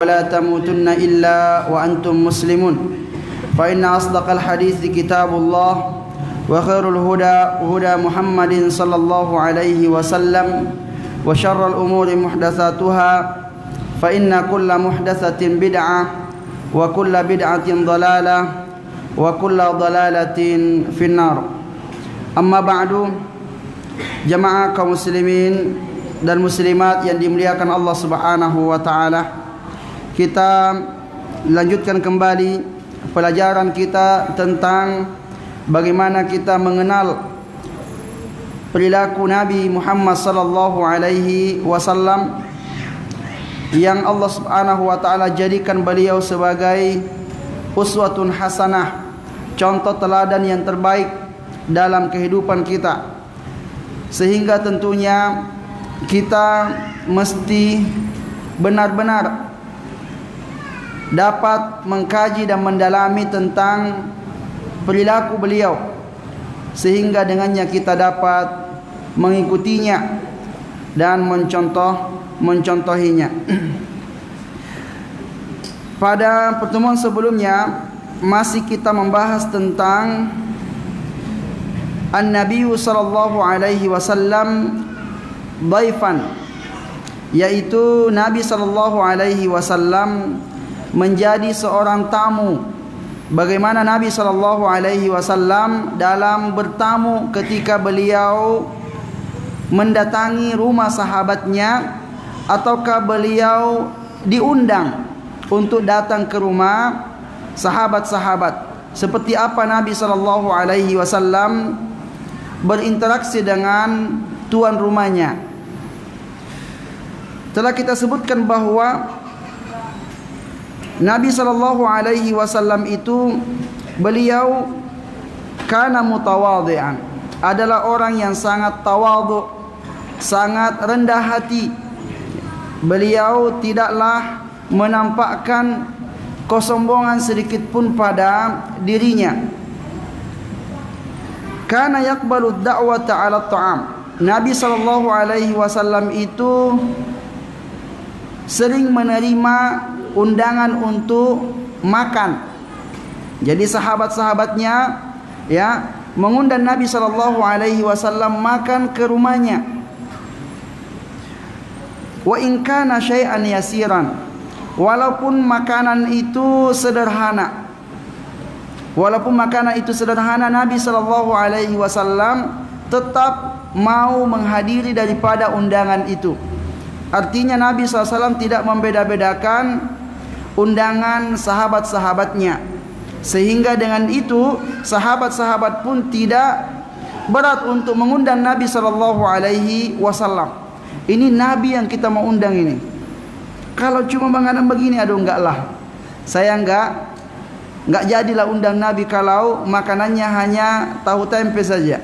ولا تموتن إلا وأنتم مسلمون فإن أصدق الحديث كتاب الله وخير الهدى هدى محمد صلى الله عليه وسلم وشر الأمور محدثاتها فإن كل محدثة بدعة وكل بدعة ضلالة وكل ضلالة في النار. أما بعد, jamaah kaum muslimin dan muslimat yang dimuliakan Allah Subhanahu wa taala, kita lanjutkan kembali pelajaran kita tentang bagaimana kita mengenal perilaku Nabi Muhammad sallallahu alaihi wasallam yang Allah Subhanahu wa taala jadikan beliau sebagai uswatun hasanah, contoh teladan yang terbaik dalam kehidupan kita. Sehingga tentunya kita mesti benar-benar dapat mengkaji dan mendalami tentang perilaku beliau, sehingga dengannya kita dapat mengikutinya dan mencontohinya. Pada pertemuan sebelumnya masih kita membahas tentang An-Nabi sallallahu alaihi wasallam dhaifan, yaitu Nabi sallallahu alaihi wasallam menjadi seorang tamu. Bagaimana Nabi sallallahu alaihi wasallam dalam bertamu ketika beliau mendatangi rumah sahabatnya, ataukah beliau diundang untuk datang ke rumah sahabat-sahabat. Seperti apa Nabi sallallahu alaihi wasallam berinteraksi dengan tuan rumahnya. Telah kita sebutkan bahwa Nabi sallallahu alaihi wasallam itu beliau kana mutawadhi'an, adalah orang yang sangat tawadhu, sangat rendah hati. Beliau tidaklah menampakkan kesombongan sedikit pun pada dirinya. Kana yaqbalu da'wata 'ala ta'am. Nabi sallallahu alaihi wasallam itu sering menerima undangan untuk makan. Jadi sahabat-sahabatnya mengundang Nabi sallallahu alaihi wasallam makan ke rumahnya. Wa in kana syai'an yasiran, walaupun makanan itu sederhana. Nabi sallallahu alaihi wasallam tetap mau menghadiri daripada undangan itu. Artinya Nabi SAW tidak membeda-bedakan undangan sahabat-sahabatnya, sehingga dengan itu sahabat-sahabat pun tidak berat untuk mengundang Nabi sallallahu alaihi wasallam. Ini Nabi yang kita mau undang ini. Kalau cuma makanan begini, aduh enggaklah, saya enggak jadilah undang Nabi kalau makanannya hanya tahu tempe saja.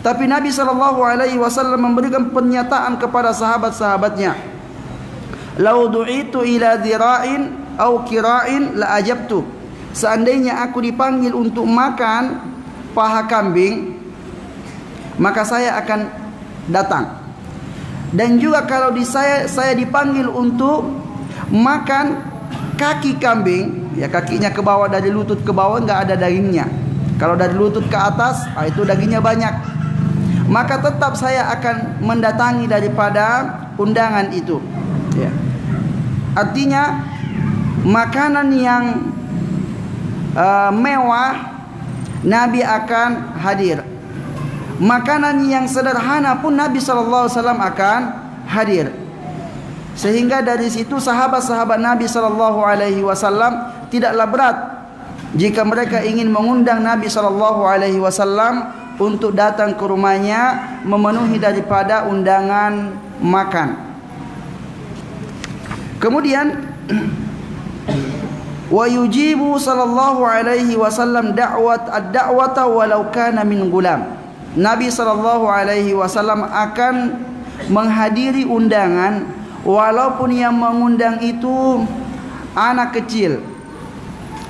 Tapi Nabi sallallahu alaihi wasallam memberikan pernyataan kepada sahabat-sahabatnya, "Lau du'itu ila dhira'in au kira'in la ajabtu." Seandainya aku dipanggil untuk makan paha kambing, maka saya akan datang. Dan juga kalau saya dipanggil untuk makan kaki kambing, ya kakinya ke bawah, dari lutut ke bawah enggak ada dagingnya. Kalau dari lutut ke atas, itu dagingnya banyak. Maka tetap saya akan mendatangi daripada undangan itu. Ya. Artinya makanan yang mewah Nabi akan hadir. Makanan yang sederhana pun Nabi sallallahu alaihi wasallam akan hadir. Sehingga dari situ sahabat-sahabat Nabi sallallahu alaihi wasallam tidaklah berat jika mereka ingin mengundang Nabi sallallahu alaihi wasallam untuk datang ke rumahnya, memenuhi daripada undangan makan. Kemudian wa yujibu sallallahu alaihi wasallam ad-da'wata walau kana min gulam. Nabi sallallahu alaihi wasallam akan menghadiri undangan walaupun yang mengundang itu anak kecil.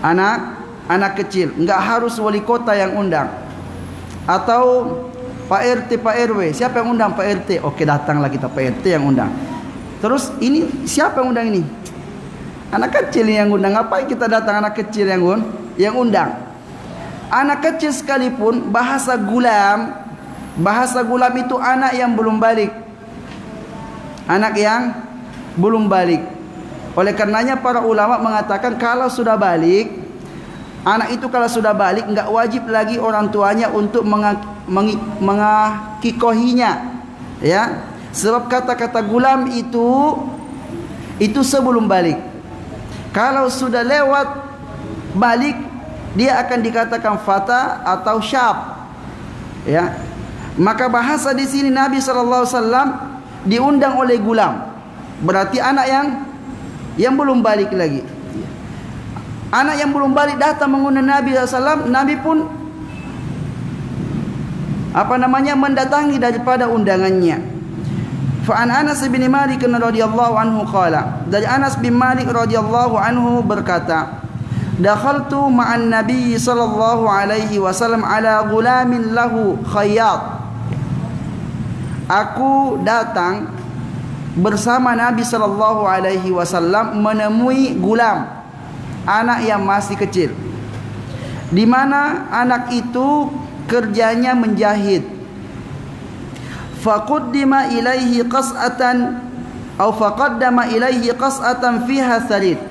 Anak kecil, enggak harus wali kota yang undang. Atau Pak RT, Pak RW, siapa yang undang? Pak RT. Oke, datanglah kita, Pak RT yang undang. Terus ini siapa yang undang ini? Anak kecil yang undang. Ngapain kita datang anak kecil yang undang? Anak kecil sekalipun bahasa gulam itu anak yang belum balik. Anak yang belum balik. Oleh karenanya para ulama mengatakan kalau sudah balik, anak itu kalau sudah balik enggak wajib lagi orang tuanya untuk mengakikohinya. Ya. Sebab kata-kata gulam itu sebelum balik. Kalau sudah lewat balik, dia akan dikatakan fata atau syab. Ya. Maka bahasa di sini Nabi SAW diundang oleh gulam. Berarti anak yang belum balik lagi. Anak yang belum balik datang mengundang Nabi SAW, Nabi pun mendatangi daripada undangannya. Fa'an Anas bin Malik radhiyallahu anhu qala, dari Anas bin Malik radhiyallahu anhu berkata, dakhaltu ma'an Nabi sallallahu alaihi wasallam ala gulamin lahu khayyat. Aku datang bersama Nabi sallallahu alaihi wasallam menemui gulam, anak yang masih kecil, di mana anak itu kerjanya menjahit. Faqaddama ilaihi qas'atan fiha sarid.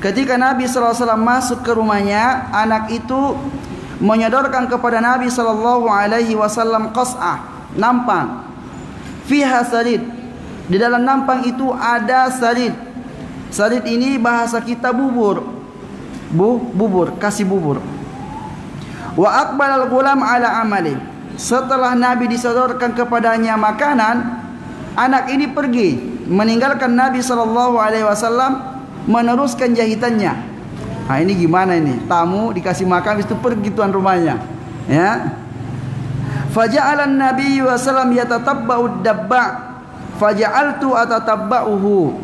Ketika Nabi SAW masuk ke rumahnya, anak itu menyodorkan kepada Nabi SAW qas'ah, nampang. Fiha sarid. Di dalam nampang itu ada sarid. Sarid ini bahasa kita bubur. Bubur, kasih bubur. Wa aqbal al-ghulam ala amali. Setelah Nabi disodorkan kepadanya makanan, anak ini pergi meninggalkan Nabi SAW, meneruskan jahitannya. Nah, ini gimana ini? Tamu dikasih makan, habis itu pergi tuan rumahnya. Ya. Faja'ala an-nabiy sallallahu yatatabba'u ad-dabba', faja'altu atatabba'uhu,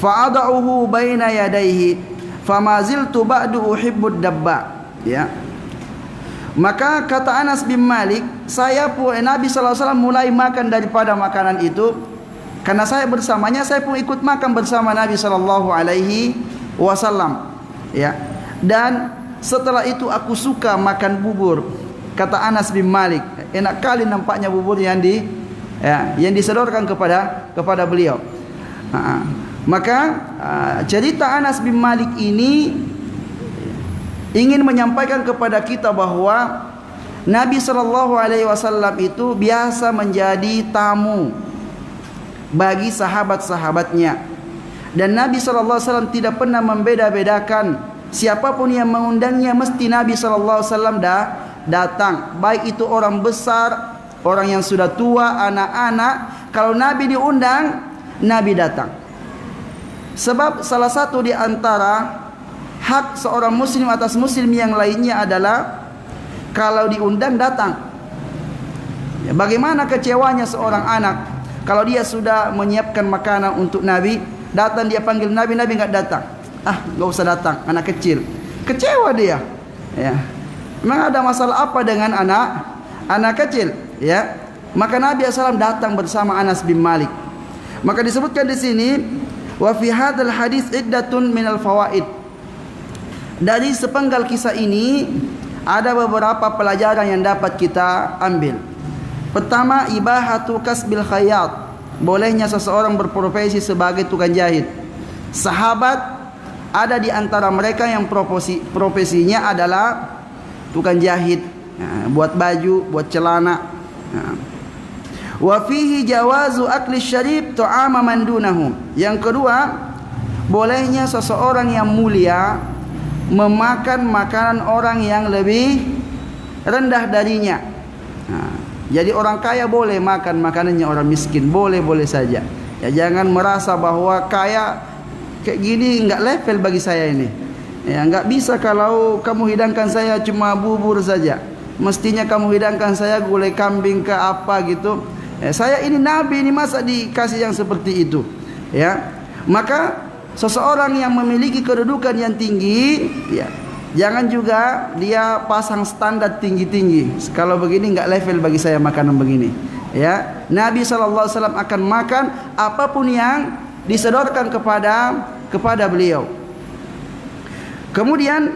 fa'ada'uhu baina yadayhi, fama ziltu ba'du uhibbu ad-dabba'. Ya. Maka kata Anas bin Malik, Nabi SAW mulai makan daripada makanan itu. Karena saya bersamanya, saya pun ikut makan bersama Nabi SAW. Ya. Dan setelah itu aku suka makan bubur. Kata Anas bin Malik, enak kali nampaknya bubur yang disodorkan kepada beliau. Maka cerita Anas bin Malik ini ingin menyampaikan kepada kita bahwa Nabi SAW itu biasa menjadi tamu bagi sahabat-sahabatnya, dan Nabi SAW tidak pernah membeda-bedakan siapapun yang mengundangnya, mesti Nabi SAW datang, baik itu orang besar, orang yang sudah tua, anak-anak. Kalau Nabi diundang, Nabi datang. Sebab salah satu di antara hak seorang muslim atas muslim yang lainnya adalah kalau diundang datang. Ya, bagaimana kecewanya seorang anak kalau dia sudah menyiapkan makanan untuk Nabi, datang dia panggil Nabi, Nabi enggak datang. Enggak usah datang, anak kecil. Kecewa dia. Ya. Memang ada masalah apa dengan anak kecil? Ya. Maka Nabi SAW datang bersama Anas bin Malik. Maka disebutkan di sini, wa fi hadzal hadis iddatun minal fawaid. Dari sepenggal kisah ini ada beberapa pelajaran yang dapat kita ambil. Pertama, ibahatu kasbil khayyat, bolehnya seseorang berprofesi sebagai tukang jahit. Sahabat ada di antara mereka yang profesinya adalah tukang jahit, buat baju, buat celana. Wa fihi jawazu akli syarib ta'ama man dunahu. Yang kedua, bolehnya seseorang yang mulia memakan makanan orang yang lebih rendah darinya. Jadi orang kaya boleh makan makanannya orang miskin, boleh saja. Ya, jangan merasa bahwa kaya kayak gini enggak level bagi saya ini. Ya, enggak bisa kalau kamu hidangkan saya cuma bubur saja. Mestinya kamu hidangkan saya gulai kambing ke apa gitu. Ya, saya ini Nabi, ini masa dikasih yang seperti itu. Ya. Maka seseorang yang memiliki kedudukan yang tinggi, ya, jangan juga dia pasang standar tinggi-tinggi. Kalau begini enggak level bagi saya makanan begini. Ya, Nabi SAW akan makan apapun yang disodorkan kepada kepada beliau. Kemudian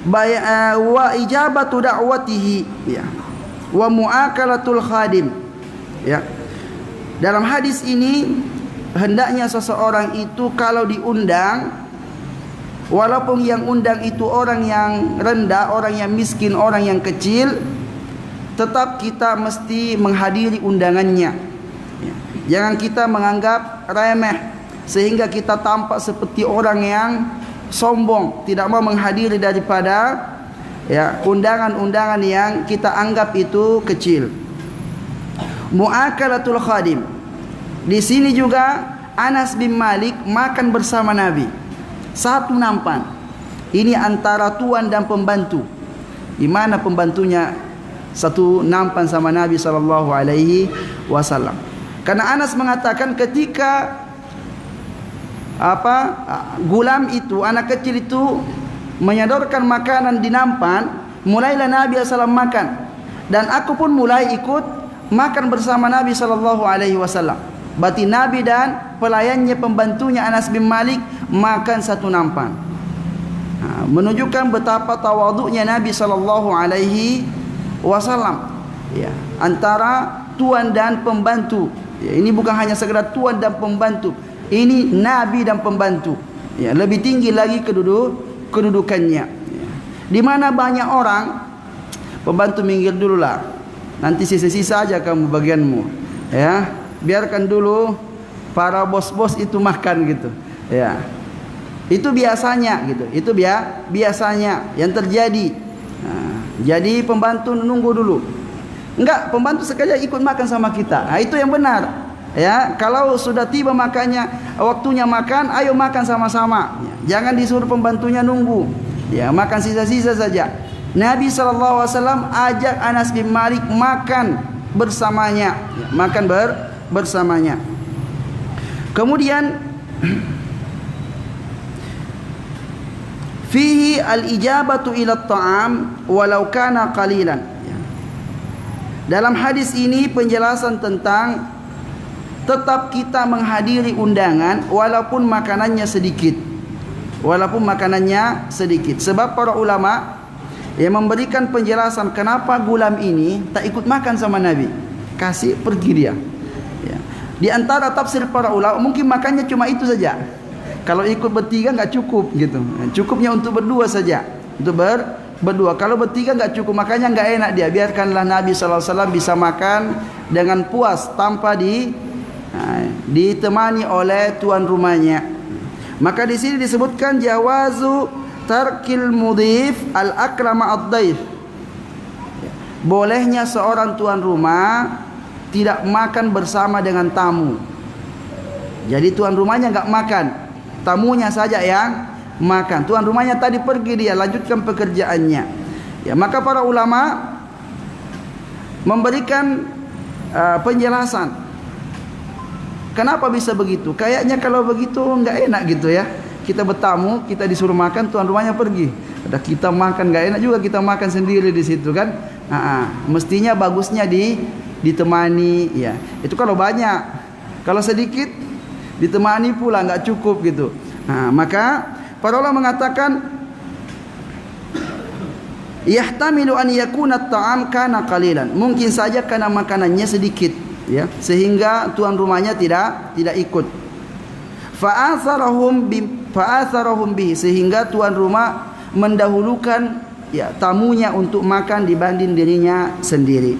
wa ijabatu da'watihi, ya, wa muakalatul khadim, ya. Dalam hadis ini hendaknya seseorang itu kalau diundang, walaupun yang undang itu orang yang rendah, orang yang miskin, orang yang kecil, tetap kita mesti menghadiri undangannya, ya. Jangan kita menganggap remeh sehingga kita tampak seperti orang yang sombong, tidak mau menghadiri daripada, ya, undangan-undangan yang kita anggap itu kecil. Muakalatul khadim. Di sini juga Anas bin Malik makan bersama Nabi. Satu nampan. Ini antara tuan dan pembantu. Di mana pembantunya satu nampan sama Nabi SAW. Karena Anas mengatakan ketika gulam itu, anak kecil itu menyodorkan makanan di nampan, mulailah Nabi SAW makan, dan aku pun mulai ikut makan bersama Nabi SAW. Berarti Nabi dan pelayannya, pembantunya Anas bin Malik makan satu nampan. Menunjukkan betapa tawaduknya Nabi SAW, ya, antara tuan dan pembantu, ya. Ini bukan hanya sekedar tuan dan pembantu, ini Nabi dan pembantu, ya, lebih tinggi lagi kedudukannya, ya. Di mana banyak orang, pembantu minggir dululah, nanti sisa-sisa aja kamu bagianmu, ya, biarkan dulu para bos-bos itu makan gitu, ya. Itu biasanya gitu, itu biasanya yang terjadi. Jadi pembantu nunggu dulu, enggak, pembantu sekali ikut makan sama kita. Itu yang benar. Ya, kalau sudah tiba makannya, waktunya makan, ayo makan sama-sama. Ya, jangan disuruh pembantunya nunggu. Ya, makan sisa-sisa saja. Nabi SAW ajak Anas bin Malik makan bersamanya, ya, makan bersamanya. Kemudian fihi al-ijabatu ila at-ta'am walau kana qalilan. Ya. Dalam hadis ini penjelasan tentang tetap kita menghadiri undangan walaupun makanannya sedikit. Walaupun makanannya sedikit. Sebab para ulama yang memberikan penjelasan kenapa gulam ini tak ikut makan sama Nabi, kasih pergi dia, ya. Di antara tafsir para ulama mungkin makannya cuma itu saja. Kalau ikut bertiga enggak cukup gitu. Cukupnya untuk berdua saja. Untuk berdua. Kalau bertiga enggak cukup, makanya enggak enak dia. Biarkanlah Nabi SAW bisa makan dengan puas tanpa ditemani oleh tuan rumahnya. Maka di sini disebutkan jawazu tarkil mudhif al-akrama ad-daif. Bolehnya seorang tuan rumah tidak makan bersama dengan tamu. Jadi tuan rumahnya enggak makan, tamunya saja yang makan. Tuan rumahnya tadi pergi, dia lanjutkan pekerjaannya. Ya, maka para ulama memberikan penjelasan kenapa bisa begitu. Kayaknya kalau begitu enggak enak gitu ya. Kita bertamu, kita disuruh makan, tuan rumahnya pergi. Ada kita makan enggak enak juga, kita makan sendiri di situ kan. Mestinya bagusnya ditemani, ya. Itu kalau banyak. Kalau sedikit ditemani pula enggak cukup gitu. Maka para ulama mengatakan yahtamilu an yakuna at-ta'am kana qalilan. Mungkin saja karena makanannya sedikit, ya, sehingga tuan rumahnya tidak ikut. Fa'atharahum bihi, sehingga tuan rumah mendahulukan, ya, tamunya untuk makan dibanding dirinya sendiri.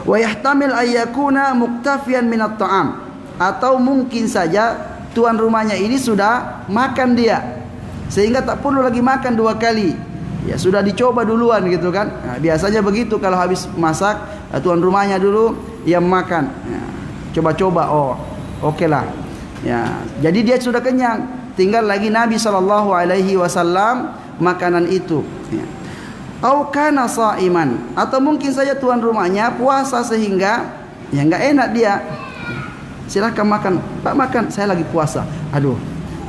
Wa yahtamil ayyakuna muktafiyan min at-ta'am, atau mungkin saja tuan rumahnya ini sudah makan dia sehingga tak perlu lagi makan dua kali, ya, sudah dicoba duluan gitu kan. Biasanya begitu kalau habis masak, tuan rumahnya dulu yang makan, ya, coba-coba, oh oke lah, ya, jadi dia sudah kenyang, tinggal lagi Nabi SAW makanan itu, ya. Au kana shaiman, atau mungkin saja tuan rumahnya puasa sehingga ya enggak enak dia. Silakan makan, Pak, makan, saya lagi puasa. Aduh,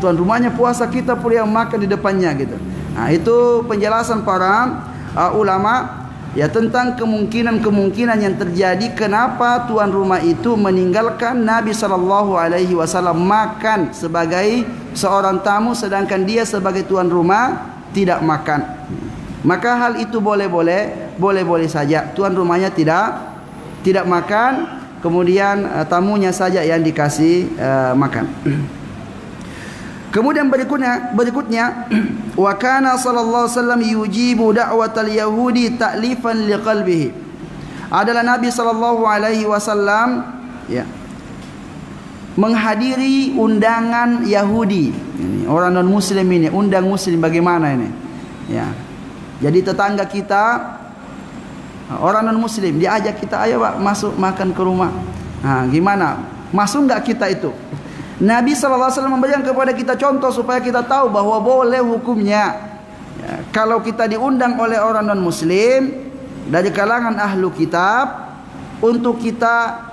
tuan rumahnya puasa, kita pun yang makan di depannya gitu. Itu penjelasan para ulama ya tentang kemungkinan-kemungkinan yang terjadi kenapa tuan rumah itu meninggalkan Nabi SAW makan sebagai seorang tamu sedangkan dia sebagai tuan rumah tidak makan. Maka hal itu boleh saja. Tuan rumahnya tidak makan, kemudian tamunya saja yang dikasih makan. Kemudian berikutnya wa kana sallallahu alaihi wasallam yujibu da'watal yahudi ta'lifan liqalbihi. Adalah Nabi sallallahu alaihi wasallam ya menghadiri undangan Yahudi. Ini orang non muslim ini undang muslim bagaimana ini? Ya. Jadi tetangga kita orang non muslim diajak kita, ayo Pak masuk makan ke rumah. Nah, gimana? Masuk enggak kita itu? Nabi SAW memberikan kepada kita contoh supaya kita tahu bahwa boleh hukumnya. Ya, kalau kita diundang oleh orang non-muslim dari kalangan ahlu kitab untuk kita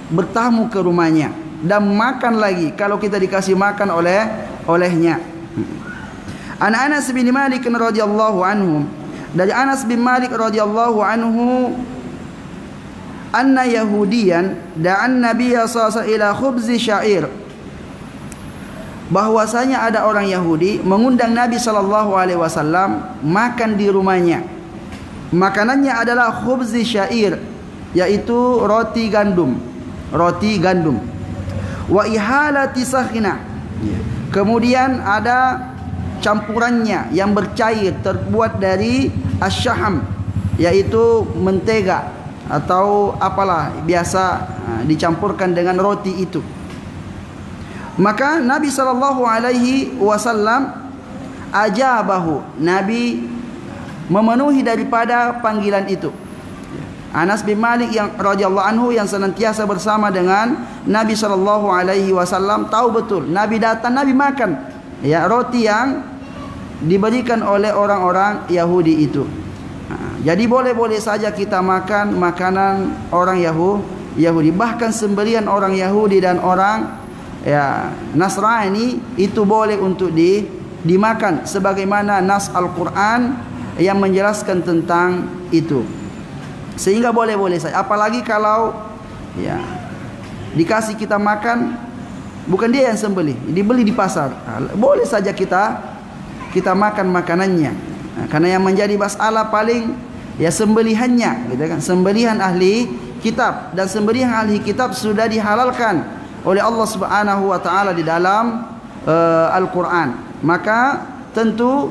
bertamu ke rumahnya dan makan lagi kalau kita dikasih makan olehnya. An Anas bin Malik radhiyallahu anhu, dari Anas bin Malik radhiyallahu anhu, anna Yahudiyan da'an Nabiya sallallahu ila khubzi syair, bahwasanya ada orang Yahudi mengundang Nabi sallallahu alaihi wasallam makan di rumahnya. Makanannya adalah khubzi syair, yaitu roti gandum. Wa ihalati sakhina, kemudian ada campurannya yang bercair terbuat dari asyaham, yaitu mentega atau apalah biasa dicampurkan dengan roti itu. Maka Nabi sallallahu alaihi wasallam ajabahu, Nabi memenuhi daripada panggilan itu. Anas bin Malik yang radhiyallahu anhu yang senantiasa bersama dengan Nabi sallallahu alaihi wasallam tahu betul Nabi datang, Nabi makan ya roti yang diberikan oleh orang-orang Yahudi itu. Jadi boleh-boleh saja kita makan makanan orang Yahudi. Bahkan sembelihan orang Yahudi dan orang ya Nasrani itu boleh untuk dimakan sebagaimana nas Al-Quran yang menjelaskan tentang itu. Sehingga boleh-boleh saja. Apalagi kalau ya dikasih kita makan, bukan dia yang sembelih, dibeli di pasar. Boleh saja kita makan makanannya. Karena yang menjadi masalah paling ya sembelihannya, gitu kan? Sembelihan ahli kitab, dan sembelihan ahli kitab sudah dihalalkan oleh Allah Subhanahu wa taala di dalam Al-Qur'an. Maka tentu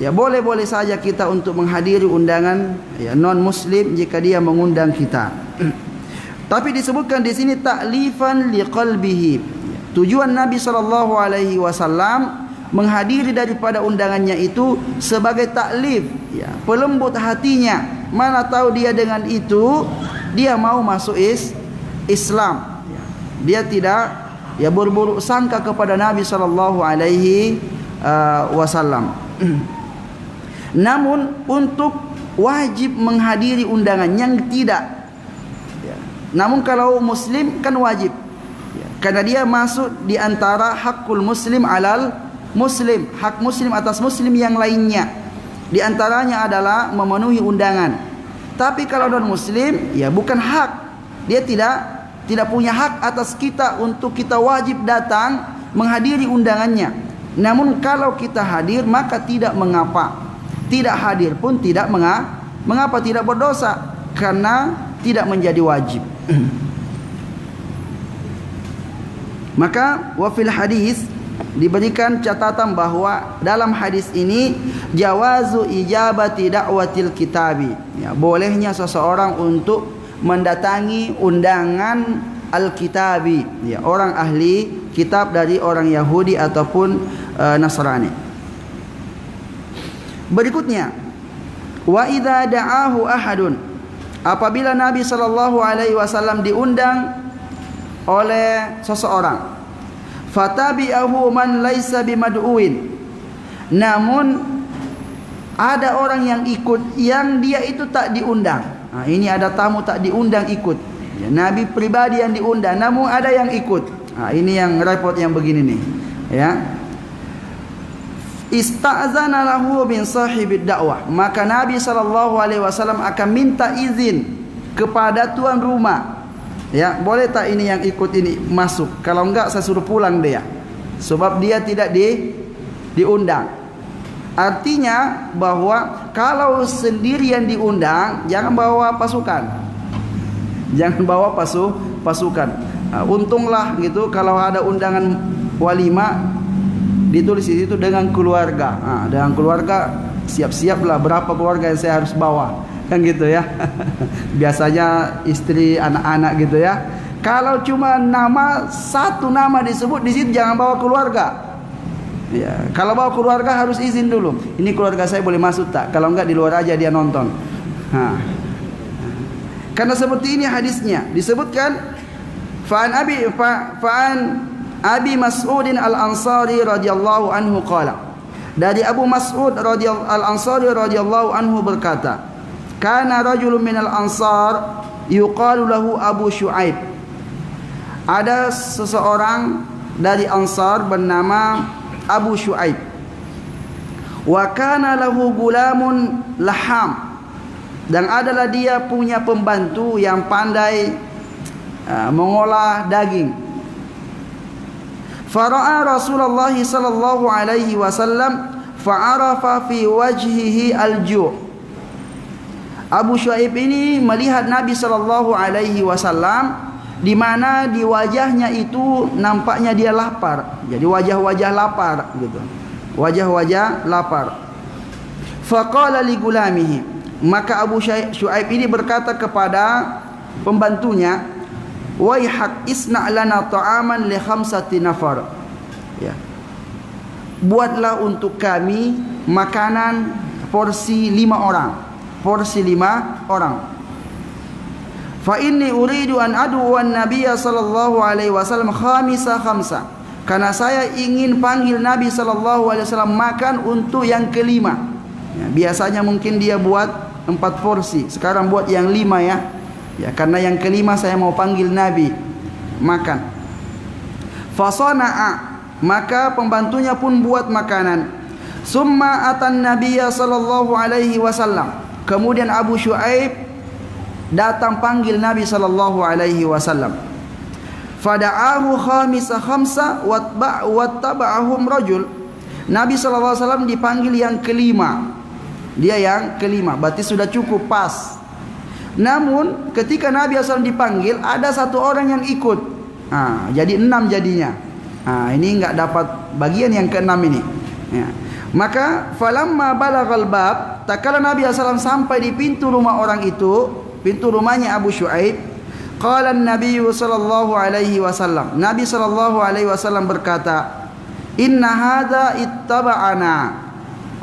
ya boleh-boleh saja kita untuk menghadiri undangan ya non muslim jika dia mengundang kita. Tapi disebutkan di sini ta'lifan liqalbihi. Tujuan Nabi sallallahu alaihi wasallam menghadiri daripada undangannya itu sebagai taklif, ya, pelembut hatinya. Mana tahu dia dengan itu dia mau masuk Islam. Dia tidak ya berburuk sangka kepada Nabi sallallahu alaihi wasallam. Namun untuk wajib menghadiri undangan yang tidak ya. Namun kalau muslim kan wajib ya. Karena dia masuk di antara hakul muslim alal muslim, hak muslim atas muslim yang lainnya. Di antaranya adalah memenuhi undangan. Tapi kalau non muslim ya bukan hak. Dia tidak punya hak atas kita untuk kita wajib datang menghadiri undangannya. Namun kalau kita hadir maka tidak mengapa. Tidak hadir pun tidak mengapa, tidak berdosa karena tidak menjadi wajib. Maka wa fil hadis diberikan catatan bahwa dalam hadis ini jawazu ijabati da'watil kitabi, ya, bolehnya seseorang untuk mendatangi undangan al-kitabi, ya, orang ahli kitab dari orang Yahudi ataupun Nasrani. Berikutnya, wa idza da'ahu ahadun, apabila Nabi sallallahu alaihi wasallam diundang oleh seseorang, fatabi'ahu man laisa bimad'uin, namun ada orang yang ikut yang dia itu tak diundang. Nah, ini ada tamu tak diundang ikut. Ya, Nabi pribadi yang diundang, namun ada yang ikut. Nah, ini yang repot yang begini nih, ya. ista'zana lahu min sahibid dakwah, maka Nabi sallallahu alaihi wasallam akan minta izin kepada tuan rumah. Ya, boleh tak ini yang ikut ini masuk? Kalau enggak saya suruh pulang dia. Sebab dia tidak diundang. Artinya bahwa kalau sendirian diundang, jangan bawa pasukan. Jangan bawa pasukan. Untunglah gitu kalau ada undangan walimah ditulis di situ dengan keluarga. Dengan keluarga siap-siaplah berapa keluarga yang saya harus bawa. Kan gitu ya. Biasanya istri, anak-anak gitu ya. Kalau cuma satu nama disebut di situ, jangan bawa keluarga. Ya, kalau bawa keluarga harus izin dulu. Ini keluarga saya boleh masuk tak? Kalau enggak di luar aja dia nonton. Karena seperti ini hadisnya disebutkan fa'an Abi Mas'udin al-Ansari radhiyallahu anhu qala. Dari Abu Mas'ud al-Ansari radhiyallahu anhu berkata, kana rajulun minal ansar yuqalu lahu Abu Syuaib. Ada seseorang dari Ansar bernama Abu Syuaib. Wa kana lahu gulamun laham. Dan adalah dia punya pembantu yang pandai mengolah daging. Fara'a Rasulullah sallallahu alaihi wasallam fa'arafa fi wajhihi al-ju'. Abu Syuaib ini melihat Nabi sallallahu alaihi wasallam di mana di wajahnya itu nampaknya dia lapar. Jadi wajah-wajah lapar gitu. Wajah-wajah lapar. Faqala li gulamihi, maka Abu Syuaib ini berkata kepada pembantunya, "Waihak isna' lana ta'aman li khamsati nafar." Ya. Buatlah untuk kami makanan porsi 5 orang. Porsi 5 orang. Fa inni uridu an ad'uwan nabiyya sallallahu alaihi wasallam khamisa. Karena saya ingin panggil Nabi sallallahu alaihi wasallam makan untuk yang kelima. Ya, biasanya mungkin dia buat 4 porsi, sekarang buat yang 5 ya. Ya, karena yang kelima saya mau panggil Nabi makan. Fasana'a, maka pembantunya pun buat makanan. Summa atan nabiyya sallallahu alaihi wasallam. Kemudian Abu Syuaib datang panggil Nabi sallallahu alaihi wasallam. Fada'ahu khamsa wattaba'ahum rajul. Nabi sallallahu alaihi wasallam dipanggil yang kelima. Dia yang kelima, berarti sudah cukup pas. Namun ketika Nabi SAW dipanggil, ada satu orang yang ikut. Jadi 6 jadinya. Ini enggak dapat bagian yang ke-6 ini. Ya. Maka falamma balagal bab, tatkala Nabi SAW sampai di pintu rumah orang itu, pintu rumahnya Abu Syuaib, qala an-nabiy sallallahu alaihi wasallam. Nabi sallallahu alaihi wasallam berkata, "Inna hadza ittaba'ana."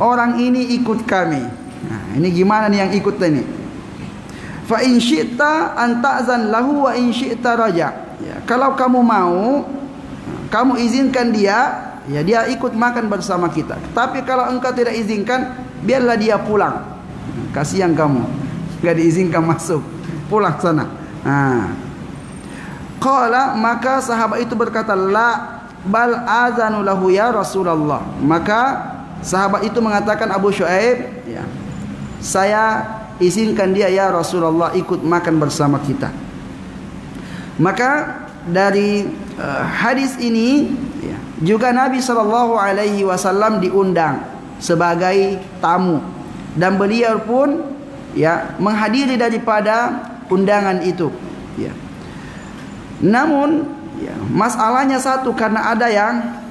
Orang ini ikut kami. Ini gimana nih yang ikut ini? Fa in syi'ta an ta'zan lahu wa in syi'ta raja. Ya, kalau kamu mau, kamu izinkan dia, ya dia ikut makan bersama kita. Tapi kalau engkau tidak izinkan, biarlah dia pulang. Kasihan kamu, enggak diizinkan masuk. Pulang sana. Qala, maka sahabat itu berkata, la bal azanu lahu ya Rasulullah. Maka sahabat itu mengatakan Abu Syuaib, ya, saya izinkan dia ya Rasulullah ikut makan bersama kita. Maka dari hadis ini ya, juga Nabi SAW diundang sebagai tamu, dan beliau pun ya menghadiri daripada undangan itu. Ya. Namun ya, masalahnya satu, karena ada yang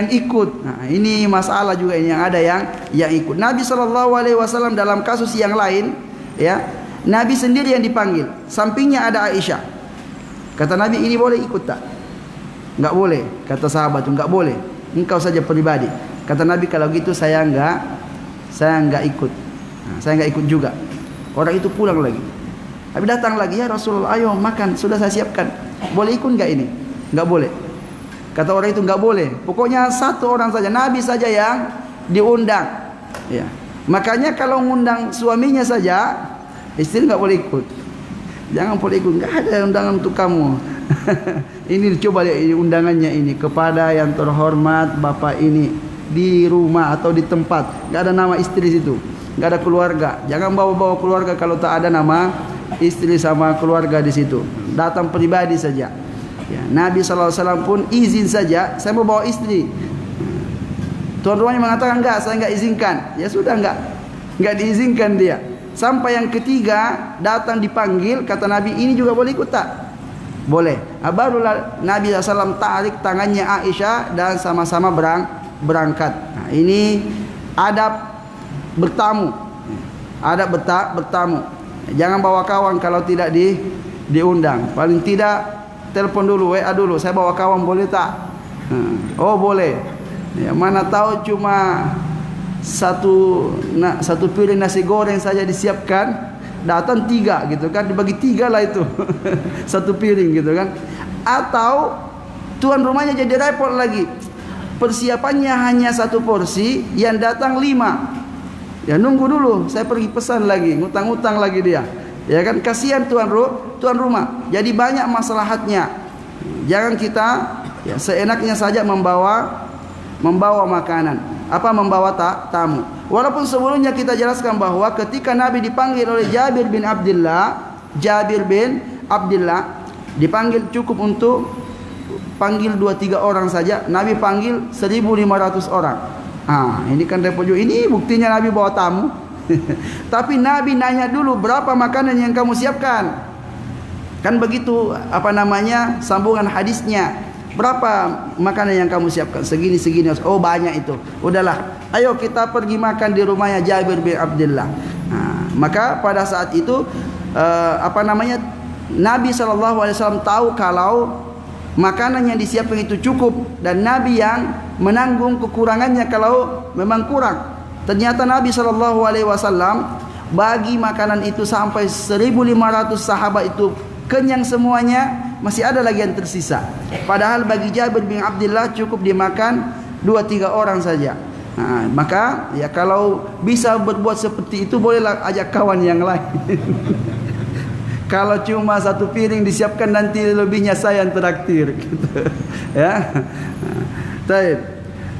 ikut. Ini masalah juga ini, yang ada yang ikut. Nabi SAW dalam kasus yang lain, ya, Nabi sendiri yang dipanggil. Sampingnya ada Aisyah. Kata Nabi, ini boleh ikut tak? Enggak boleh. Kata sahabat itu, enggak boleh. Engkau saja pribadi. Kata Nabi, kalau gitu saya enggak ikut. Saya enggak ikut juga. Orang itu pulang lagi. Tapi datang lagi, ya Rasulullah, ayo makan, sudah saya siapkan. Boleh ikut enggak ini? Enggak boleh. Kata orang itu, enggak boleh. Pokoknya satu orang saja, Nabi saja yang diundang. Ya. Makanya kalau ngundang suaminya saja, istri enggak boleh ikut. Jangan boleh ikut, enggak ada undangan untuk kamu. Ini coba lihat ini undangannya ini, kepada yang terhormat Bapak ini. di rumah atau di tempat, nggak ada nama istri situ, nggak ada keluarga. Jangan bawa-bawa keluarga kalau tak ada nama istri sama keluarga di situ. Datang pribadi saja. Ya, Nabi SAW pun izin saja, saya mau bawa istri. Tuan rumahnya mengatakan enggak, saya enggak izinkan. Ya sudah, enggak diizinkan dia. Sampai yang ketiga datang dipanggil, kata Nabi, ini juga boleh ikut tak? Boleh. Barulah Nabi SAW tarik tangannya Aisyah dan sama-sama berangkat. Nah, ini adab bertamu. Adab bertamu. Jangan bawa kawan kalau tidak diundang. Paling tidak telepon dulu, WA dulu, saya bawa kawan boleh tak? Oh boleh. Ya, mana tahu cuma satu piring nasi goreng saja disiapkan, datang 3 gitu kan, dibagi 3 lah itu satu piring gitu kan. Atau tuan rumahnya jadi repot lagi, persiapannya hanya 1 porsi, yang datang 5. Ya nunggu dulu, saya pergi pesan lagi, ngutang-ngutang lagi dia. Ya kan, kasihan tuan rumah. Jadi banyak maslahatnya. Jangan kita ya seenaknya saja membawa makanan, membawa tamu. Walaupun sebelumnya kita jelaskan bahwa ketika Nabi dipanggil oleh Jabir bin Abdullah dipanggil cukup untuk panggil 2-3 orang saja. Nabi panggil 1.500 orang. Ini kan repot juga. Ini buktinya Nabi bawa tamu. Tapi Nabi nanya dulu, berapa makanan yang kamu siapkan? Kan begitu sambungan hadisnya. Berapa makanan yang kamu siapkan? Segini. Oh banyak itu. Udahlah, ayo kita pergi makan di rumahnya Jabir bin Abdullah. Maka pada saat itu Nabi SAW tahu kalau makanan yang disiapkan itu cukup, dan Nabi yang menanggung kekurangannya kalau memang kurang. Ternyata Nabi SAW bagi makanan itu sampai 1.500 sahabat itu kenyang semuanya, masih ada lagi yang tersisa. Padahal bagi Jabir bin Abdullah cukup dimakan 2-3 orang saja. Maka ya kalau bisa berbuat seperti itu, bolehlah ajak kawan yang lain. Kalau cuma 1 piring disiapkan, nanti lebihnya saya yang traktir gitu. Ya. Baik.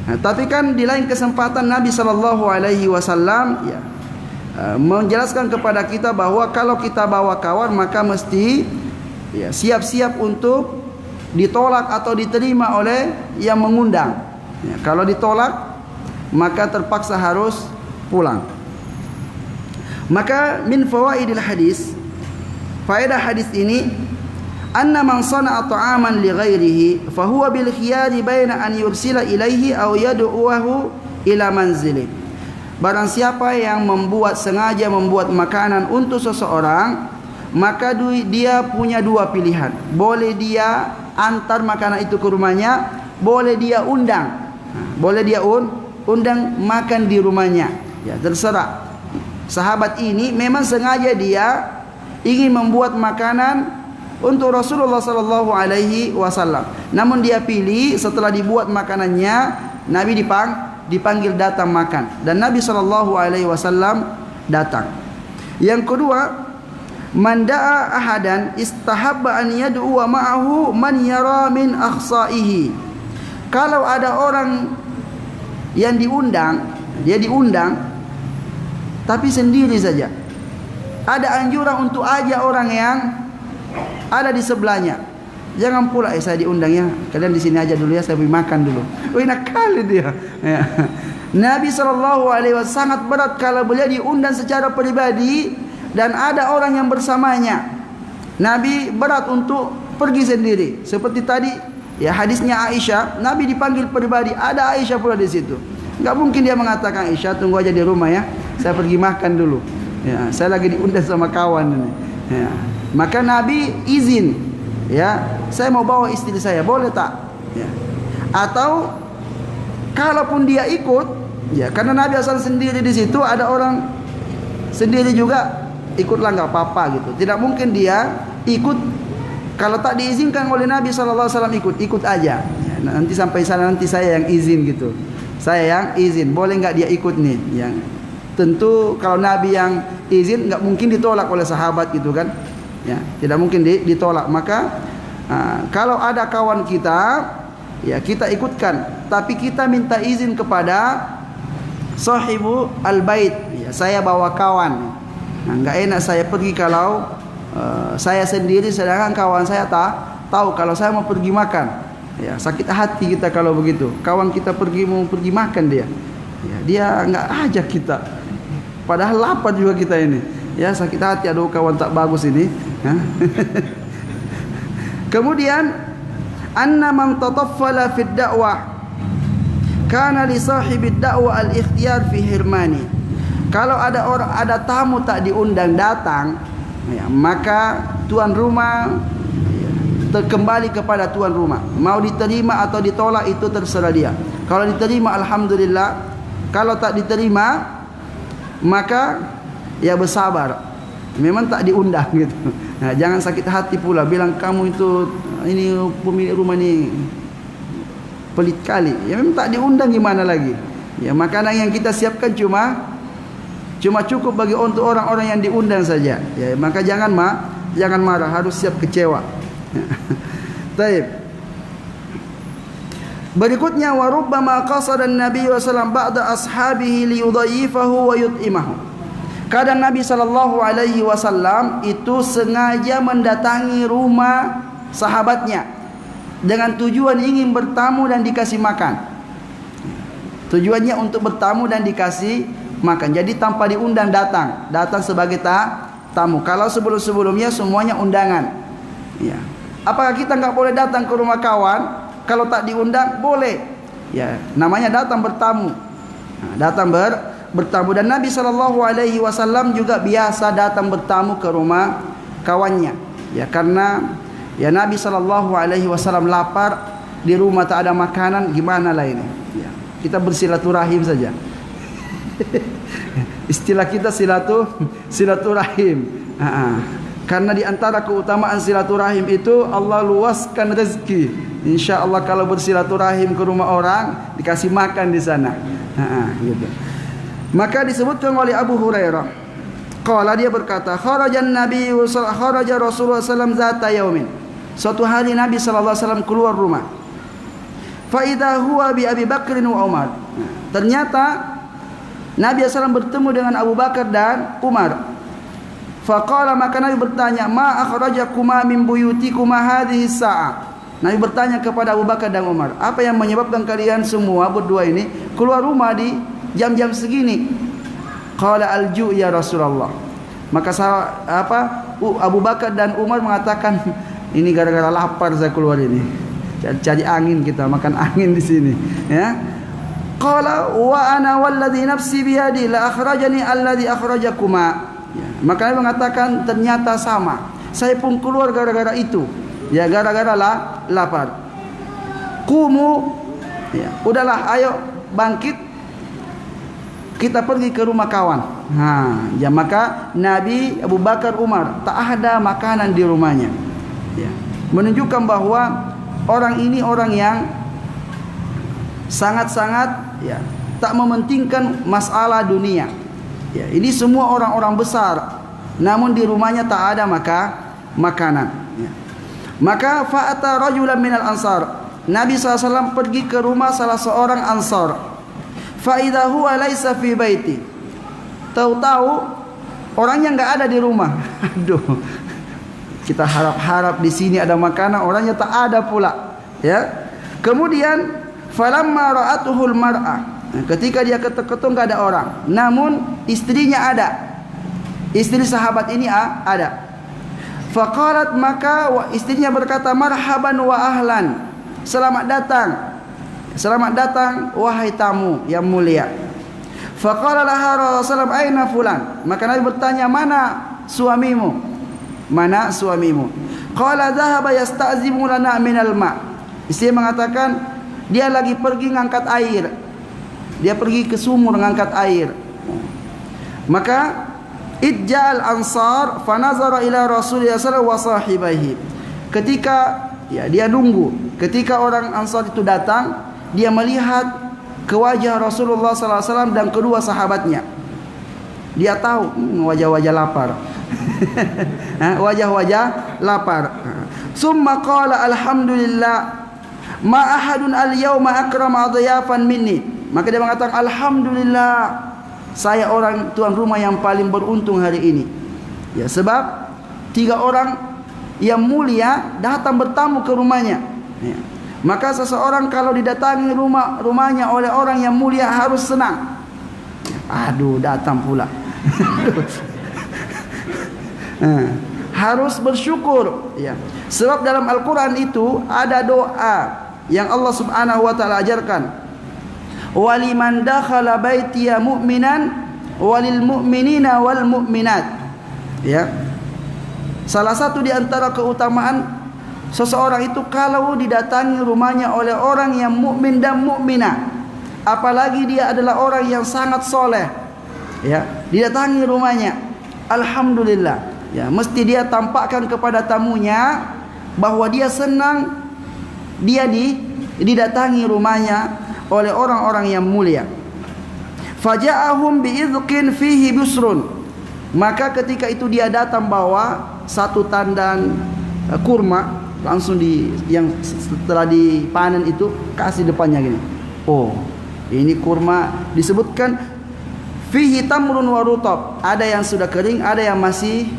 Tapi kan di lain kesempatan Nabi SAW menjelaskan kepada kita bahwa kalau kita bawa kawan, maka mesti siap-siap untuk ditolak atau diterima oleh yang mengundang. Kalau ditolak, maka terpaksa harus pulang. Maka min fawaidil hadis, faedah hadis ini, anna man sana'a ta'aman li ghairihi fa huwa bil khiyari baina an yursila ilaihi aw yad'uhu ila manzili. Barang siapa yang sengaja membuat makanan untuk seseorang, maka dia punya 2 pilihan. Boleh dia antar makanan itu ke rumahnya, boleh dia undang. Boleh dia undang makan di rumahnya. Ya, terserah. Sahabat ini memang sengaja dia ingin membuat makanan untuk Rasulullah SAW. Namun dia pilih setelah dibuat makanannya, Nabi dipanggil datang makan, dan Nabi SAW datang. Yang kedua, man da'a ahadan istahabba an yad'u ma'ahu man yara min akhsaihi. Kalau ada orang yang diundang, dia diundang tapi sendiri saja, ada anjuran untuk ajak orang yang ada di sebelahnya. Jangan pula saya diundang ya, kalian di sini aja dulu ya, saya beri makan dulu. Enak kali dia. Ya. Nabi SAW sangat berat kalau beliau diundang secara pribadi dan ada orang yang bersamanya. Nabi berat untuk pergi sendiri. Seperti tadi ya hadisnya Aisyah, Nabi dipanggil pribadi, ada Aisyah pula di situ. Enggak mungkin dia mengatakan, Aisyah tunggu aja di rumah ya, saya pergi makan dulu. Ya, saya lagi diundang sama kawan ini. Ya. Maka Nabi izin, ya, saya mau bawa istri saya, boleh tak? Ya. Atau kalaupun dia ikut, ya, karena Nabi asal sendiri di situ, ada orang sendiri juga, ikutlah nggak apa-apa gitu. Tidak mungkin dia ikut kalau tak diizinkan oleh Nabi SAW, ikut aja. Ya, nanti sampai sana nanti saya yang izin gitu. Saya yang izin, boleh nggak dia ikut nih? Yang tentu kalau Nabi yang izin nggak mungkin ditolak oleh sahabat gitu kan. Ya, tidak mungkin ditolak. Maka kalau ada kawan kita ya kita ikutkan, tapi kita minta izin kepada sahibu al-bait. Ya, saya bawa kawan. Nah, enggak enak saya pergi kalau saya sendiri, sedangkan kawan saya tahu kalau saya mau pergi makan. Ya, sakit hati kita kalau begitu. Kawan kita mau pergi makan dia. Ya, dia enggak ajak kita. Padahal lapar juga kita ini. Ya, sakit hati, aduh kawan tak bagus ini. Kemudian anna man tataffala fi ad-da'wah kana li sahibi ad-da'wah al-ikhtiyar fi hirmani. Kalau ada tamu tak diundang datang, ya, maka tuan rumah kembali kepada tuan rumah. Mau diterima atau ditolak itu terserah dia. Kalau diterima alhamdulillah, kalau tak diterima maka ya bersabar. Memang tak diundang gitu. Nah, jangan sakit hati pula bilang kamu itu ini pemilik rumah ni pelit kali. Ya memang tak diundang, gimana lagi? Ya makanan yang kita siapkan cuma cukup bagi untuk orang-orang yang diundang saja. Ya maka jangan marah, harus siap kecewa. Baik. Berikutnya wa rubbama qasada an-nabiy sallallahu alaihi wasallam ba'da ashabihi li yudayyifahu wa yut'imahu. Kadang Nabi sallallahu alaihi wasallam itu sengaja mendatangi rumah sahabatnya dengan tujuan ingin bertamu dan dikasih makan. Tujuannya untuk bertamu dan dikasih makan. Jadi tanpa diundang datang sebagai tamu. Kalau sebelum-sebelumnya semuanya undangan. Ya. Apakah kita enggak boleh datang ke rumah kawan? Kalau tak diundang boleh. Ya, namanya datang bertamu. Nah, datang bertamu, dan Nabi sallallahu alaihi wasallam juga biasa datang bertamu ke rumah kawannya. Ya, karena ya Nabi sallallahu alaihi wasallam lapar, di rumah tak ada makanan, gimana lah ini? Ya, kita bersilaturahim saja. Istilah kita silaturahim. Karena di antara keutamaan silaturahim itu Allah luaskan rezeki. Insya-Allah kalau bersilaturahim ke rumah orang dikasih makan di sana. Gitu. Maka disebutkan oleh Abu Hurairah, qala, dia berkata, kharaja Rasulullah sallallahu zata yaumin. Suatu hari Nabi sallallahu alaihi wasallam keluar rumah. Fa idza huwa bi Abi Bakr wa Umar. Ternyata Nabi SAW bertemu dengan Abu Bakar dan Umar. Faqala, maka Nabi bertanya, ma akhrajakuma min buyutikuma hadhihi sa'ah. Nabi bertanya kepada Abu Bakar dan Umar, apa yang menyebabkan kalian semua berdua ini keluar rumah di jam-jam segini? Qala al-ju' ya Rasulullah. Maka Abu Bakar dan Umar mengatakan, ini gara-gara lapar saya keluar ini. Cari angin, kita makan angin di sini, ya. Qala wa ana walladhi nafsi biyadi la akhrajani alladhi akhrajakuma. Ya, maka Nabi mengatakan ternyata sama. Saya pun keluar gara-gara itu. Ya, gara-gara lapar. Qumu, ya, udahlah ayo bangkit, kita pergi ke rumah kawan. Ya, maka Nabi, Abu Bakar, Umar tak ada makanan di rumahnya. Ya, menunjukkan bahwa orang ini orang yang sangat-sangat, ya, tak mementingkan masalah dunia. Ya, ini semua orang-orang besar, namun di rumahnya tak ada makanan. Ya. Maka fa'ata rajulan minal ansar. Nabi SAW pergi ke rumah salah seorang ansar. Fa'idha huwa laisa fi baiti. Tahu-tahu orangnya enggak ada di rumah. Aduh. Kita harap-harap di sini ada makanan, orangnya tak ada pula. Ya. Kemudian falamma ra'atuhul mar'ah. Ketika dia ketuk-ketuk enggak ada orang, namun istrinya ada. Istri sahabat ini ada. Faqalat, maka istrinya berkata, marhaban wa ahlan. Selamat datang. Selamat datang wahai tamu yang mulia. Faqala laha Rasulullah, aina fulan. Maka Nabi bertanya, mana suamimu? Mana suamimu? Qala dhahaba yasta'zimu lana minal ma'. Istri mengatakan, dia lagi pergi ngangkat air. Dia pergi ke sumur ngangkat air. Maka idja'al ansar fanazara ila Rasulullah sallallahu alaihi wasallam. Ketika ya dia nunggu, ketika orang Ansar itu datang, dia melihat ke wajah Rasulullah sallallahu alaihi wasallam dan kedua sahabatnya. Dia tahu wajah-wajah lapar. Wajah-wajah lapar. Summa qala alhamdulillah ma ahadun al-yauma akrama adiyafan minni. Maka dia mengatakan, alhamdulillah, saya orang tuan rumah yang paling beruntung hari ini. Ya, sebab 3 orang yang mulia datang bertamu ke rumahnya. Ya. Maka seseorang kalau didatangi rumahnya oleh orang yang mulia harus senang. Aduh, datang pula. Harus bersyukur, ya. Sebab dalam Al-Quran itu ada doa yang Allah Subhanahu wa taala ajarkan. Waliman dakhala baitiya mu'minan walil mu'minina wal mu'minat. Ya. Salah satu di antara keutamaan seseorang itu kalau didatangi rumahnya oleh orang yang mukmin dan mukminah, apalagi dia adalah orang yang sangat soleh, ya, didatangi rumahnya, alhamdulillah. Ya, mesti dia tampakkan kepada tamunya bahwa dia senang dia didatangi rumahnya oleh orang-orang yang mulia. Faja'ahum bi'idqin fihi busrun. Maka ketika itu dia datang bawa satu tandan kurma, langsung yang setelah dipanen itu kasih depannya gini. Oh, ini kurma disebutkan fihi tamrun wa rutab. Ada yang sudah kering, ada yang masih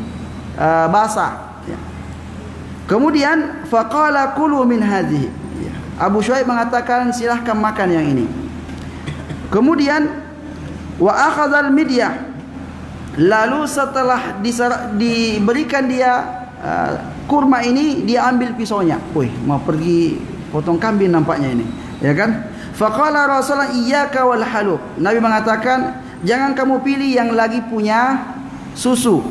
basah. Ya. Kemudian faqala kulu min hadhihi. Ya. Abu Shuaib mengatakan silahkan makan yang ini. Kemudian wa akhadhal midyah. Lalu setelah diberikan dia kurma ini, dia ambil pisaunya. Wih, mau pergi potong kambing nampaknya ini, ya kan? Faqala Rasulullah iyyaka wal halub. Nabi mengatakan, jangan kamu pilih yang lagi punya susu.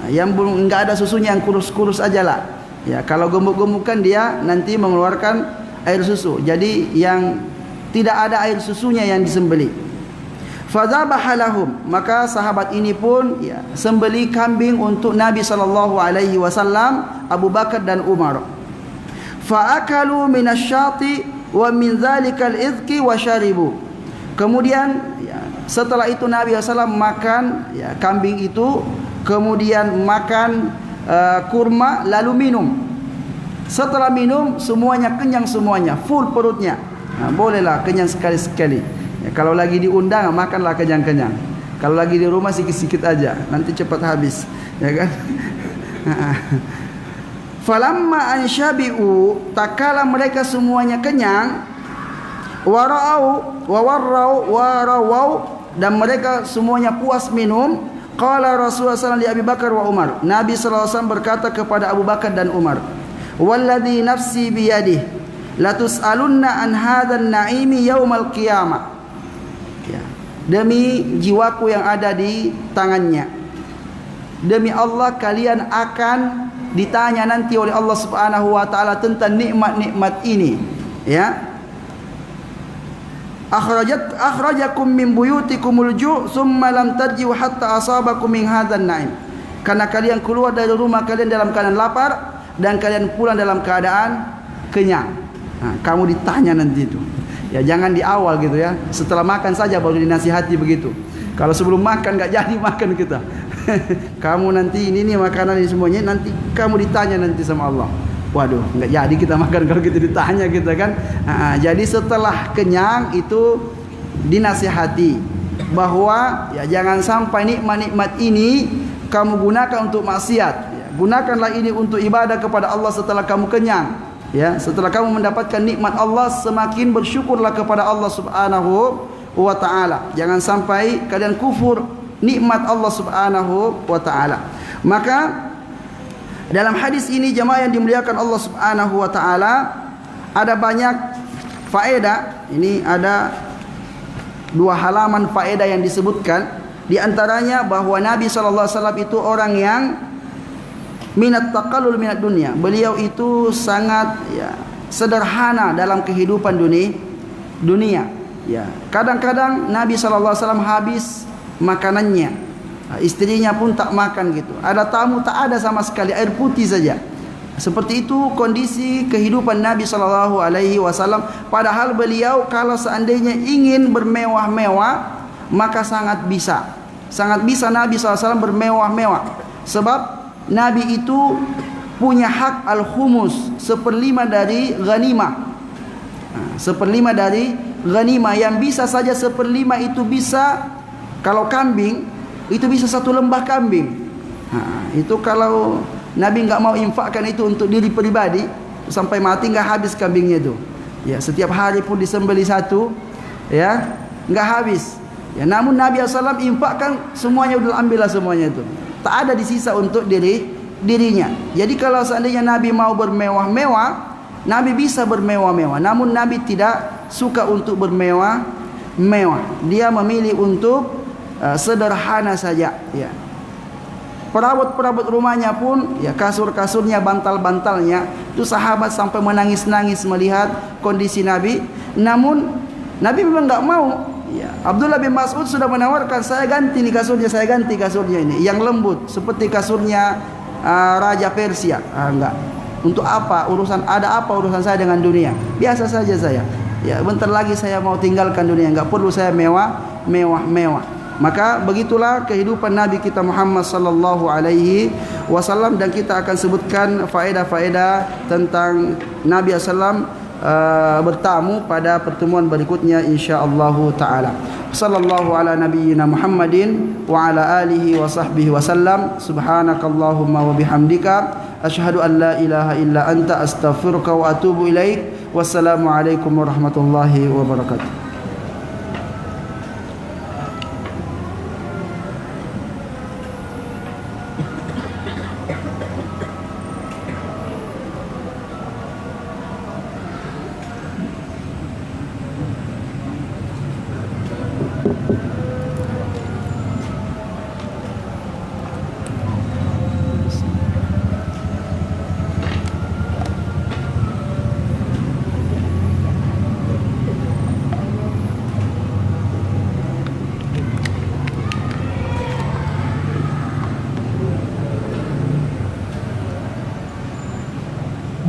Yang belum enggak ada susunya, yang kurus-kurus ajalah. Ya, kalau gemuk-gemukan dia nanti mengeluarkan air susu. Jadi yang tidak ada air susunya yang disembelih. Fadzabaha lahum, maka sahabat ini pun ya sembelih kambing untuk Nabi sallallahu alaihi wasallam, Abu Bakar dan Umar. Fa akalu minasyati wa min dzalikal izki wa syaribu. Kemudian ya, setelah itu Nabi sallallahu makan ya kambing itu, kemudian makan kurma lalu minum. Setelah minum semuanya kenyang, semuanya full perutnya. Nah, bolehlah kenyang sekali-sekali. Ya, kalau lagi diundang makanlah kenyang-kenyang. Kalau lagi di rumah sikit-sikit aja, nanti cepat habis, ya kan? Falamma ansyabi'u, takala mereka semuanya kenyang, warau warawau, dan mereka semuanya puas minum. Qala Rasulullah sallallahu alaihi wasallam li Abi Bakar wa Umar. Nabi sallallahu alaihi wasallam berkata kepada Abu Bakar dan Umar, "Walladzi nafsi biyadihi, la tus'alunna an hadzal na'imi yaumal qiyamah." Ya, demi jiwaku yang ada di tangannya, demi Allah kalian akan ditanya nanti oleh Allah Subhanahu wa taala tentang nikmat-nikmat ini, ya. Akhrajakum min buyutikumul ju' thumma lam tarji'u hatta asabakum min hadzal na'im. Karena kalian keluar dari rumah kalian dalam keadaan lapar dan kalian pulang dalam keadaan kenyang. Nah, kamu ditanya nanti itu. Ya, jangan di awal gitu ya. Setelah makan saja baru dinasihati begitu. Kalau sebelum makan enggak jadi makan kita. Kamu nanti ini makanan ini semuanya nanti kamu ditanya nanti sama Allah. Waduh, enggak jadi kita makan kalau kita ditanya kita kan. Jadi setelah kenyang itu dinasihati bahwa ya jangan sampai nikmat-nikmat ini kamu gunakan untuk maksiat. Ya, gunakanlah ini untuk ibadah kepada Allah setelah kamu kenyang. Ya, setelah kamu mendapatkan nikmat Allah, semakin bersyukurlah kepada Allah Subhanahu wa taala. Jangan sampai kalian kufur nikmat Allah Subhanahu wa taala. Maka dalam hadis ini jemaah yang dimuliakan Allah Subhanahu wa taala, ada banyak faedah. Ini ada 2 halaman faedah yang disebutkan. Di antaranya bahwa Nabi sallallahu alaihi wasallam itu orang yang minat taqallul minat dunia. Beliau itu sangat ya sederhana dalam kehidupan dunia. Ya, kadang-kadang Nabi sallallahu alaihi wasallam habis makanannya. Istrinya pun tak makan gitu. Ada tamu tak ada sama sekali, air putih saja. Seperti itu kondisi kehidupan Nabi sallallahu alaihi wasallam. Padahal beliau kalau seandainya ingin bermewah-mewah, maka sangat bisa. Sangat bisa Nabi sallallahu alaihi wasallam bermewah-mewah. Sebab Nabi itu punya hak al-khumus, 1/5 dari ghanimah. 1/5 dari ghanimah, yang bisa saja 1/5 itu bisa, kalau kambing itu bisa 1 lembah kambing. Itu kalau Nabi enggak mau infakkan itu untuk diri pribadi, sampai mati enggak habis kambingnya itu. Ya, setiap hari pun disembelih 1, ya, enggak habis. Ya, namun Nabi SAW infakkan semuanya, udah ambillah semuanya itu. Tak ada disisa untuk dirinya. Jadi kalau seandainya Nabi mau bermewah-mewah, Nabi bisa bermewah-mewah. Namun Nabi tidak suka untuk bermewah-mewah. Dia memilih untuk sederhana saja. Ya. Perabot-perabot rumahnya pun, ya, kasur-kasurnya, bantal-bantalnya, itu sahabat sampai menangis-nangis melihat kondisi Nabi. Namun Nabi memang enggak mau. Ya, Abdullah bin Mas'ud sudah menawarkan, saya ganti nih kasurnya, saya ganti kasurnya ini yang lembut seperti kasurnya Raja Persia. Enggak. Untuk apa urusan, ada apa urusan saya dengan dunia? Biasa saja saya. Ya, bentar lagi saya mau tinggalkan dunia, enggak perlu saya mewah. Maka begitulah kehidupan Nabi kita Muhammad sallallahu alaihi wasallam, dan kita akan sebutkan faedah-faedah tentang Nabi sallallahu bertamu pada pertemuan berikutnya insyaallah taala. Sallallahu ala nabiyyina Muhammadin wa ala alihi wa sahbihi wasallam. Subhanakallahumma wa bihamdika asyhadu an la ilaha illa anta astaghfiruka wa atubu ilaik. Wassalamu alaikum warahmatullahi wabarakatuh.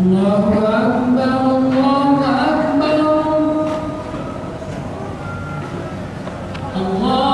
Allahu Akbar, Allahu Akbar, Allah.